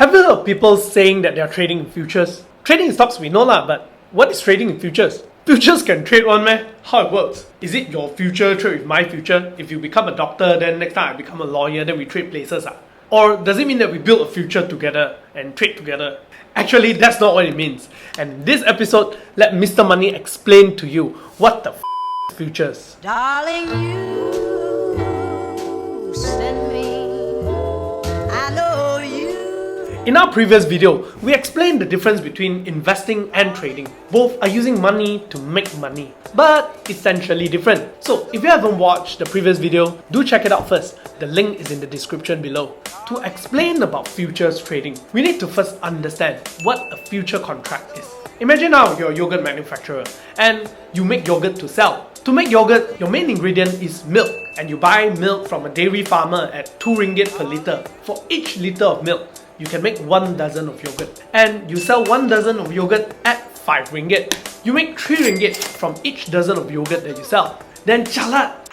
Have you heard of people saying that they are trading in futures? Trading in stocks we know lah, but what is trading in futures? Futures can trade one meh? How it works? Is it your future trade with my future? If you become a doctor, then next time I become a lawyer, then we trade places ah? Or does it mean that we build a future together and trade together? Actually, that's not what it means. And in this episode, let Mr. Money explain to you what the futures. Darling, you send me. I know you. In our previous video, we explained the difference between investing and trading. Both are using money to make money, but essentially different. So if you haven't watched the previous video, do check it out first. The link is in the description below. To explain about futures trading, we need to first understand what a future contract is. Imagine now you're a yogurt manufacturer and you make yogurt to sell. To make yogurt, your main ingredient is milk, and you buy milk from a dairy farmer at 2 ringgit per litre. For each litre of milk, you can make 1 dozen of yogurt, and you sell 1 dozen of yogurt at 5 ringgit. You make 3 ringgit from each dozen of yogurt that you sell. Then chalat!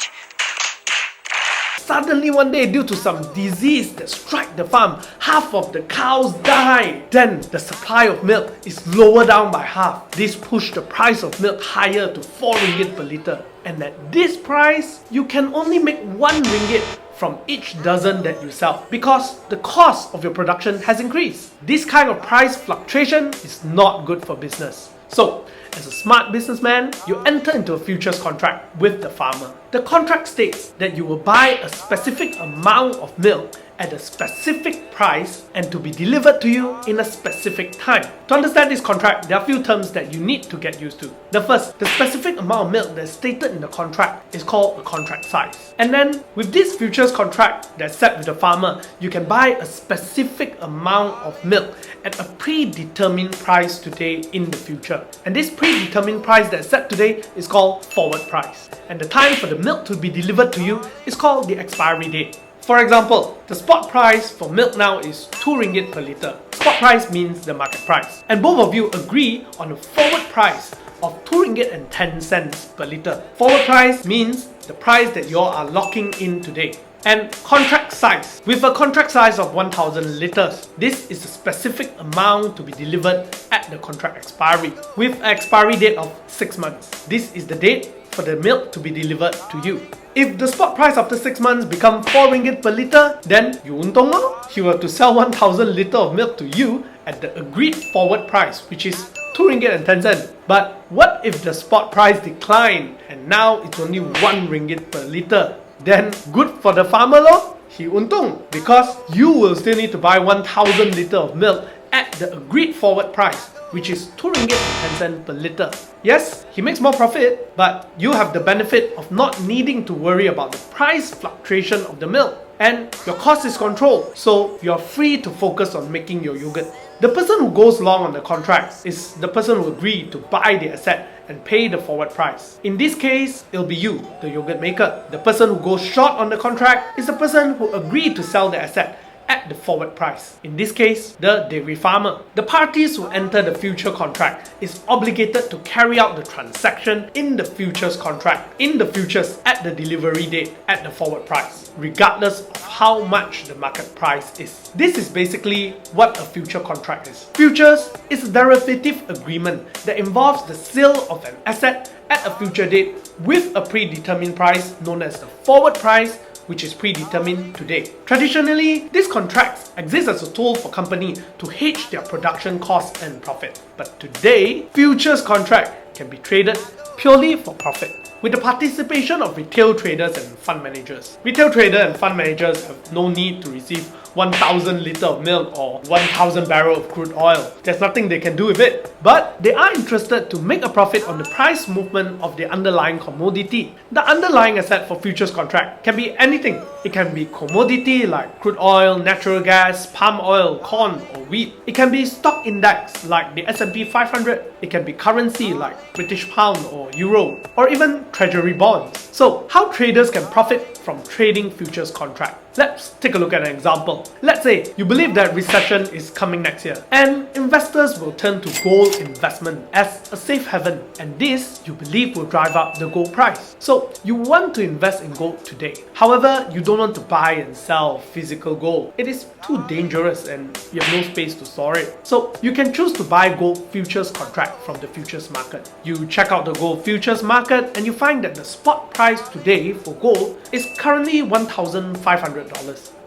Suddenly one day, due to some disease that struck the farm, half of the cows died. Then the supply of milk is lowered down by half. This pushed the price of milk higher to 4 ringgit per litre. And at this price, you can only make 1 ringgit from each dozen that you sell because the cost of your production has increased. This kind of price fluctuation is not good for business. So, as a smart businessman, you enter into a futures contract with the farmer. The contract states that you will buy a specific amount of milk at a specific price and to be delivered to you in a specific time. To understand this contract, there are a few terms that you need to get used to. The first, the specific amount of milk that's stated in the contract is called a contract size. And then, with this futures contract that's set with the farmer, you can buy a specific amount of milk at a predetermined price today in the future. And this predetermined price that's set today is called forward price. And the time for the milk to be delivered to you is called the expiry date. For example, the spot price for milk now is 2 ringgit per litre. Spot price means the market price. And both of you agree on a forward price of 2 ringgit and 10 cents per litre. Forward price means the price that you all are locking in today. And contract size. With a contract size of 1000 litres, this is a specific amount to be delivered at the contract expiry. With an expiry date of 6 months. This is the date for the milk to be delivered to you. If the spot price after 6 months become 4 ringgit per litre, then you untong lo. He were to sell 1000 litre of milk to you at the agreed forward price, which is 2 ringgit and 10 cents. But what if the spot price declined and now it's only 1 ringgit per litre? Then good for the farmer lo. He untung because you will still need to buy 1000 litre of milk at the agreed forward price, which is 2 ringgit and 10 cents per litre. Yes, he makes more profit, but you have the benefit of not needing to worry about the price fluctuation of the milk. And your cost is controlled, so you're free to focus on making your yogurt. The person who goes long on the contract is the person who agreed to buy the asset and pay the forward price. In this case, it'll be you, the yogurt maker. The person who goes short on the contract is the person who agreed to sell the asset at the forward price. In this case, the dairy farmer. The parties who enter the future contract is obligated to carry out the transaction in the futures contract, in the futures at the delivery date at the forward price, regardless of how much the market price is. This is basically what a future contract is. Futures is a derivative agreement that involves the sale of an asset at a future date with a predetermined price known as the forward price, which is predetermined today. Traditionally, these contracts exist as a tool for companies to hedge their production costs and profit. But today, futures contract can be traded purely for profit, with the participation of retail traders and fund managers. Retail traders and fund managers have no need to receive 1000 litre of milk or 1000 barrel of crude oil. There's nothing they can do with it. But they are interested to make a profit on the price movement of the underlying commodity. The underlying asset for futures contract can be anything. It can be commodity like crude oil, natural gas, palm oil, corn or wheat. It can be stock index like the S&P 500. It can be currency like British pound or euro, or even treasury bonds. So how traders can profit from trading futures contract? Let's take a look at an example. Let's say you believe that recession is coming next year, and investors will turn to gold investment as a safe haven, and this you believe will drive up the gold price. So you want to invest in gold today. However, you don't want to buy and sell physical gold. It is too dangerous and you have no space to store it. So you can choose to buy gold futures contract from the futures market. You check out the gold futures market and you find that the spot price today for gold is currently $1,500.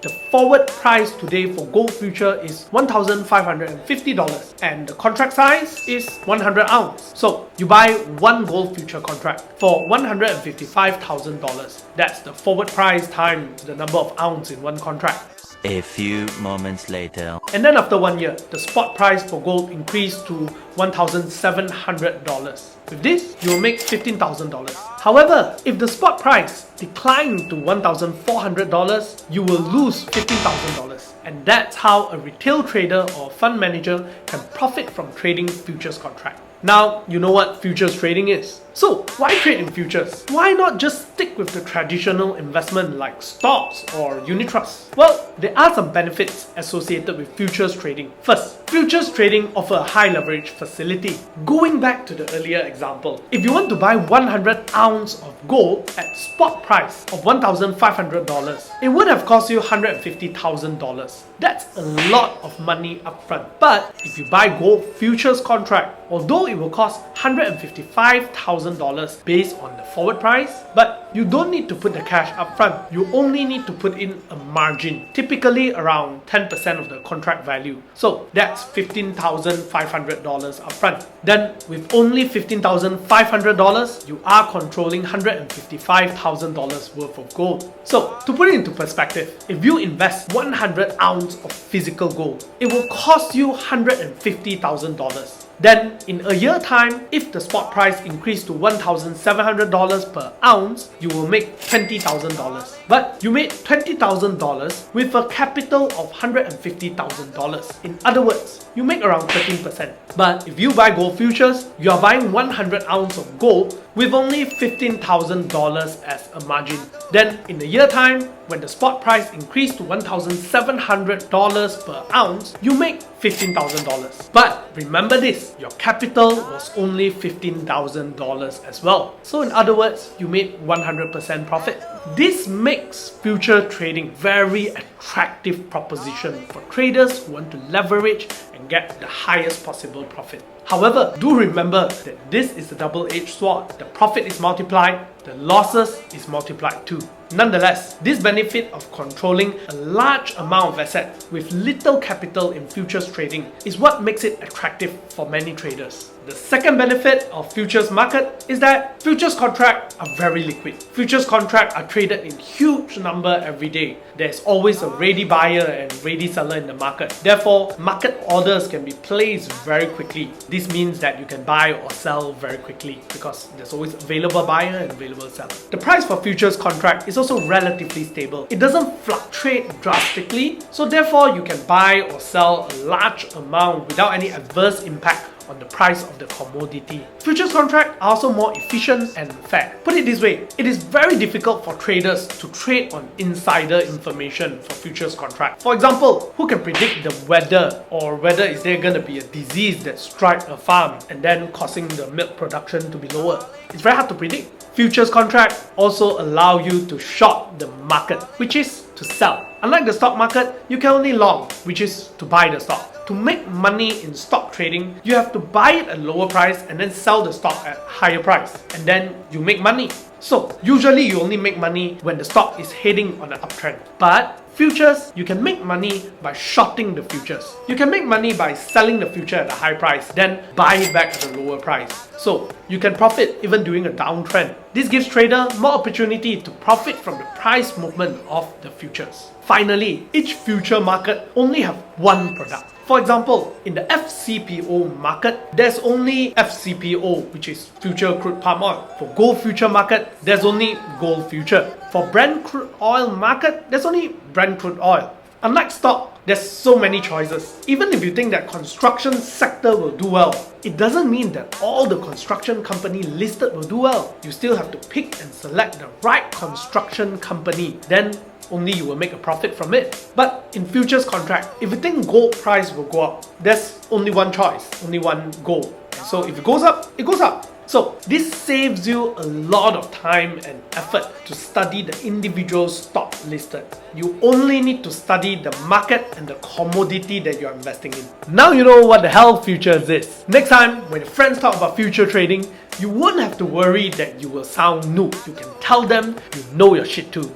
The forward price today for gold future is $1,550 and the contract size is 100 ounce. So you buy one gold future contract for $155,000. That's the forward price times the number of ounce in one contract. A few moments later. And then after 1 year, the spot price for gold increased to $1,700. With this, you will make $15,000. However, if the spot price declined to $1,400, you will lose $15,000. And that's how a retail trader or fund manager can profit from trading futures contract. Now, you know what futures trading is. So, why trade in futures? Why not just stick with the traditional investment like stocks or unit trusts? Well, there are some benefits associated with futures trading. First, futures trading offer a high leverage facility. Going back to the earlier example, if you want to buy 100 ounce of gold at spot price of $1,500, it would have cost you $150,000. That's a lot of money upfront. But if you buy gold futures contract, although it will cost $155,000 based on the forward price, but you don't need to put the cash upfront. You only need to put in a margin, typically around 10% of the contract value. So that's $15,500 upfront. Then with only $15,500, you are controlling $155,000 worth of gold. So to put it into perspective, if you invest 100 ounce of physical gold, it will cost you $150,000. Then, in a year time, if the spot price increased to $1,700 per ounce, you will make $20,000. But you made $20,000 with a capital of $150,000. In other words, you make around 13%. But if you buy gold futures, you are buying 100 ounce of gold with only $15,000 as a margin. Then, in a year time, when the spot price increased to $1,700 per ounce, you make $15,000. But remember this, your capital was only $15,000 as well. So in other words, you made 100% profit. This makes future trading very attractive proposition for traders who want to leverage and get the highest possible profit. However, do remember that this is a double-edged sword. The profit is multiplied, the losses is multiplied too. Nonetheless, this benefit of controlling a large amount of assets with little capital in futures trading is what makes it attractive for many traders. The second benefit of futures market is that futures contracts are very liquid. Futures contracts are traded in huge number every day. There's always a ready buyer and ready seller in the market. Therefore, market orders can be placed very quickly. This means that you can buy or sell very quickly because there's always available buyer and available seller. The price for futures contract is also relatively stable. It doesn't fluctuate drastically, so therefore you can buy or sell a large amount without any adverse impact on the price of the commodity. Futures contracts are also more efficient and fair. Put it this way, it is very difficult for traders to trade on insider information for futures contracts. For example, who can predict the weather or whether is there going to be a disease that strikes a farm and then causing the milk production to be lower? It's very hard to predict. Futures contracts also allow you to short the market, which is to sell. Unlike the stock market, you can only long, which is to buy the stock. To make money in stock trading, you have to buy it at lower price and then sell the stock at higher price, and then you make money. So usually you only make money when the stock is heading on an uptrend. But futures, you can make money by shorting the futures. You can make money by selling the future at a high price, then buy it back at a lower price. So you can profit even during a downtrend. This gives trader more opportunity to profit from the price movement of the futures. Finally, each future market only have one product. For example, in the FCPO market, there's only FCPO, which is future crude palm oil. For gold future market, there's only gold future. For Brent crude oil market, there's only Brent crude oil. Unlike stock, there's so many choices. Even if you think that construction sector will do well, it doesn't mean that all the construction company listed will do well. You still have to pick and select the right construction company. Then only you will make a profit from it. But in futures contract, if you think gold price will go up, there's only one choice, only one goal. So if it goes up, it goes up. So this saves you a lot of time and effort to study the individual stock listed. You only need to study the market and the commodity that you're investing in. Now you know what the hell futures is. Next time, when your friends talk about future trading, you won't have to worry that you will sound noob. You can tell them you know your shit too.